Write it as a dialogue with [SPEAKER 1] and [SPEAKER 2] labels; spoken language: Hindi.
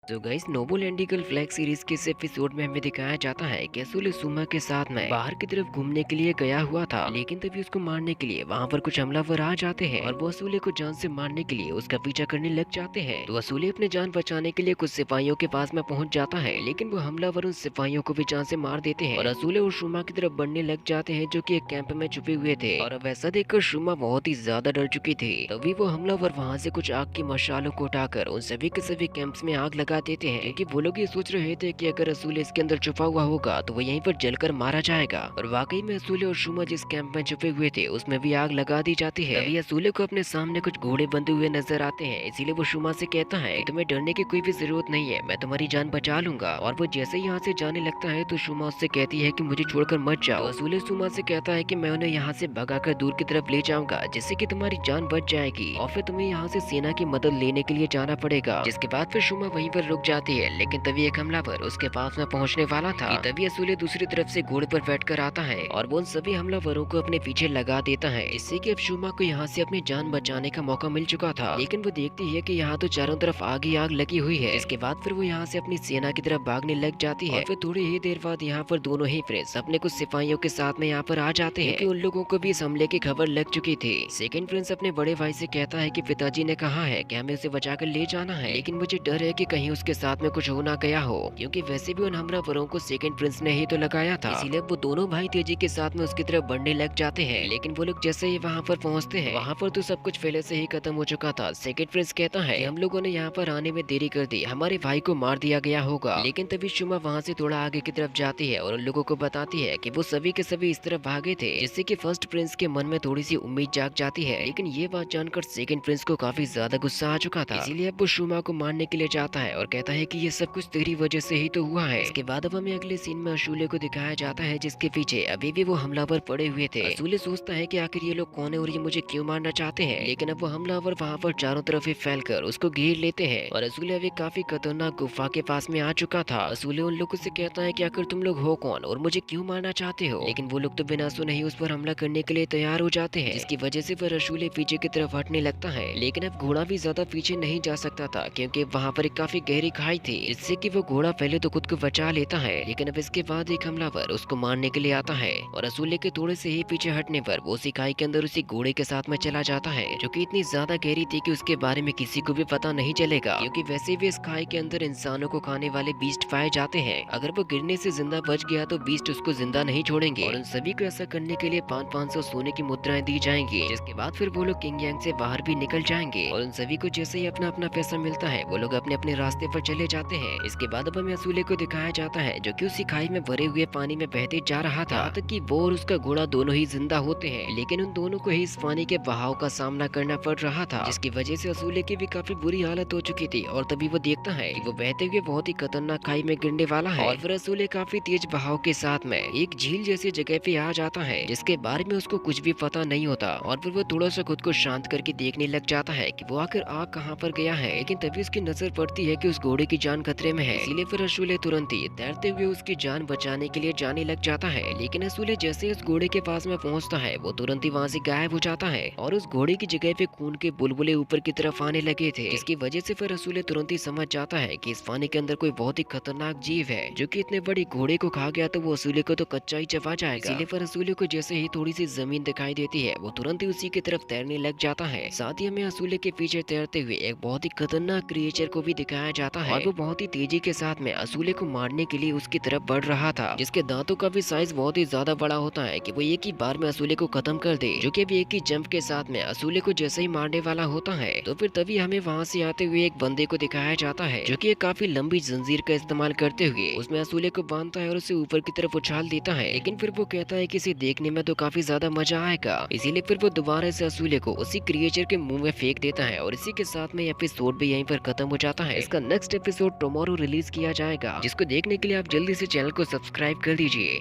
[SPEAKER 1] तो गाइस नोबल एंडिकल फ्लैग सीरीज के इस एपिसोड में हमें दिखाया जाता है कि असूल सुमा के साथ में बाहर की तरफ घूमने के लिए गया हुआ था, लेकिन तभी उसको मारने के लिए वहां पर कुछ हमलावर आ जाते हैं और वो असूले को जान से मारने के लिए उसका पीछा करने लग जाते हैं। तो असूले अपने जान बचाने के लिए कुछ सिपाहियों के पास में पहुंच जाता है, लेकिन वो हमलावर उन सिपाहियों को भी जान से मार देते हैं और असूले और शुमा की तरफ बढ़ने लग जाते हैं, जो की एक कैंप में छुपे हुए थे। और अब ऐसा देखकर शुमा बहुत ही ज्यादा डर चुकी थी। तभी वो हमलावर वहाँ से कुछ आग की मशालों को उठाकर उन सभी के सभी कैंप्स में आग लगा देते हैं, क्योंकि वो लोग ये सोच रहे थे कि अगर असूले इसके अंदर छुपा हुआ होगा तो वो यहीं पर जलकर मारा जाएगा। और वाकई में असूले और शुमा जिस कैंप में छुपे हुए थे उसमें भी आग लगा दी जाती है। तभी असूले को अपने सामने कुछ घोड़े बंधे हुए नजर आते हैं, इसीलिए वो शुमा से कहता है तुम्हें डरने की कोई भी जरूरत नहीं है, मैं तुम्हारी जान बचा लूंगा। और वो जैसे यहाँ से जाने लगता है तो शुमा उससे कहती है कि मुझे छोड़कर मत जाओ। तो असूले शुमा से कहता है कि मैं उन्हें यहाँ से भगाकर दूर की तरफ ले जाऊंगा, जिससे कि तुम्हारी जान बच जाएगी और फिर तुम्हें यहाँ से सेना की मदद लेने के लिए जाना पड़ेगा। जिसके बाद फिर शुमा वहीं पर रुक जाती है, लेकिन तभी एक हमलावर उसके पास में पहुंचने वाला था कि तभी असूले दूसरी तरफ से घोड़े पर बैठकर आता है और वो उन सभी हमलावरों को अपने पीछे लगा देता है, इससे कि अब शुमा को यहाँ से अपनी जान बचाने का मौका मिल चुका था। लेकिन वो देखती है कि यहाँ तो चारों तरफ आग ही आग लगी हुई है। इसके बाद फिर वो यहाँ से अपनी सेना की तरफ भागने लग जाती है। फिर थोड़ी ही देर बाद यहाँ पर दोनों ही प्रिंस अपने कुछ सिपाहियों के साथ में यहाँ पर आ जाते हैं, क्योंकि उन लोगों को भी इस हमले की खबर लग चुकी थी। सेकंड प्रिंस अपने बड़े भाई से कहता है कि पिताजी ने कहा है कि हमें उसे बचाकर ले जाना है, लेकिन मुझे डर है कि कहीं उसके साथ में कुछ हो ना गया हो, क्योंकि वैसे भी उन हमलावरों को सेकंड प्रिंस ने ही तो लगाया था। इसीलिए वो दोनों भाई तेजी के साथ में उसकी तरफ बढ़ने लग जाते हैं। लेकिन वो लोग जैसे ही वहाँ पर पहुँचते हैं वहाँ पर तो सब कुछ पहले से ही खत्म हो चुका था। सेकंड प्रिंस कहता है हम लोगों ने यहाँ पर आने में देरी कर दी, हमारे भाई को मार दिया गया होगा। लेकिन तभी शुमा वहाँ से थोड़ा आगे की तरफ जाती है और उन लोगों को बताती है कि वो सभी के सभी इस तरफ भागे थे, जिससे कि फर्स्ट प्रिंस के मन में थोड़ी सी उम्मीद जाग जाती है। लेकिन ये बात जानकर सेकंड प्रिंस को काफी ज्यादा गुस्सा आ चुका था, इसीलिए अब वो शुमा को मारने के लिए जाता है और कहता है कि ये सब कुछ तेरी वजह से ही तो हुआ है। इसके बाद अब हमें अगले सीन में असूले को दिखाया जाता है, जिसके पीछे अभी भी वो हमलावर पड़े हुए थे। असूले सोचता है कि आखिर ये लोग कौन है और ये मुझे क्यों मारना चाहते हैं, लेकिन अब वो हमलावर वहाँ पर चारों तरफ ही फैलकर उसको घेर लेते हैं और असूले अभी काफी खतरनाक गुफा के पास में आ चुका था। असूले उन लोगों से कहता है कि आखिर तुम लोग हो कौन और मुझे क्यों मारना चाहते हो, लेकिन वो लोग तो बिना सुने ही उस पर हमला करने के लिए तैयार हो जाते हैं, जिसकी वजह से फिर असूले पीछे की तरफ हटने लगता है। लेकिन अब घोड़ा भी ज्यादा पीछे नहीं जा सकता था, क्योंकि वहाँ पर एक काफी गहरी खाई थी, जिससे कि वो घोड़ा पहले तो खुद को बचा लेता है। लेकिन अब इसके बाद एक हमलावर उसको मारने के लिए आता है और असूले के थोड़े से ही पीछे हटने पर वो उसी खाई के अंदर उसी घोड़े के साथ में चला जाता है, जो कि इतनी ज्यादा गहरी थी कि उसके बारे में किसी को भी पता नहीं चलेगा, क्योंकि वैसे भी इस खाई के अंदर इंसानों को खाने वाले बीस्ट पाए जाते हैं। अगर वो गिरने से जिंदा बच गया तो बीस्ट उसको जिंदा नहीं छोड़ेंगे और उन सभी को ऐसा करने के लिए 500 सोने की मुद्राएं दी जाएंगी। जिसके बाद फिर वो लोग किंग यांग से बाहर भी निकल जाएंगे और उन सभी को जैसे ही अपना अपना पैसा मिलता है वो लोग अपने अपने रास्ते पर चले जाते हैं। इसके बाद अब हमें असूले को दिखाया जाता है, जो कि उसी खाई में भरे हुए पानी में बहते जा रहा था, तक कि वो और उसका घोड़ा दोनों ही जिंदा होते हैं। लेकिन उन दोनों को ही इस पानी के बहाव का सामना करना पड़ रहा था, जिसकी वजह से असूले की भी काफी बुरी हालत हो चुकी थी। और तभी वो देखता है कि वो बहते हुए बहुत ही खतरनाक खाई में गिरने वाला है और फिर असूले काफी तेज बहाव के साथ में एक झील जैसी जगह पे आ जाता है, जिसके बारे में उसको कुछ भी पता नहीं होता। और फिर वो थोड़ा सा खुद को शांत करके देखने लग जाता है कि वो आखिर आग कहाँ पर गया है। लेकिन तभी उसकी नजर पड़ती है कि उस घोड़े की जान खतरे में है, इसीलिए फिर असूले तुरंत ही तैरते हुए उसकी जान बचाने के लिए जाने लग जाता है। लेकिन असूले जैसे उस घोड़े के पास में पहुंचता है वो तुरंत ही वहाँ से गायब हो जाता है और उस घोड़े की जगह पे खून के बुलबुले ऊपर की तरफ आने लगे थे, जिसकी वजह से फिर असूले तुरंत ही समझ जाता है कि इस पानी के अंदर कोई बहुत ही खतरनाक जीव है, जो कि इतने बड़े घोड़े को खा गया तो वो असूले को तो कच्चा ही चबा जाएगा। इसीलिए फिर असूले को जैसे ही थोड़ी सी जमीन दिखाई देती है वो तुरंत ही उसी की तरफ तैरने लग जाता है। साथ ही हमें असूले के पीछे तैरते हुए एक बहुत ही खतरनाक क्रिएचर को भी दिखाया जाता है और वो बहुत ही तेजी के साथ में असूले को मारने के लिए उसकी तरफ बढ़ रहा था, जिसके दांतों का भी साइज बहुत ही ज्यादा बड़ा होता है कि वो एक ही बार में असूले को खत्म कर दे, जो कि अभी एक ही जंप के साथ में असूले को जैसे ही मारने वाला होता है। तो फिर तभी हमें वहाँ से आते हुए एक बंदे को दिखाया जाता है, जो कि एक काफी लंबी जंजीर का इस्तेमाल करते हुए उसमें असूले को बांधता है और उसे ऊपर की तरफ उछाल देता है। लेकिन फिर वो कहता है कि इसे देखने में तो काफी ज्यादा मजा आएगा, इसीलिए फिर वो दोबारा से असूले को उसी क्रिएचर के मुंह में फेंक देता है और इसी के साथ में एपिसोड भी यहीं पर खत्म हो जाता है। इसका नेक्स्ट एपिसोड टुमारो रिलीज किया जाएगा, जिसको देखने के लिए आप जल्दी से चैनल को सब्सक्राइब कर दीजिए।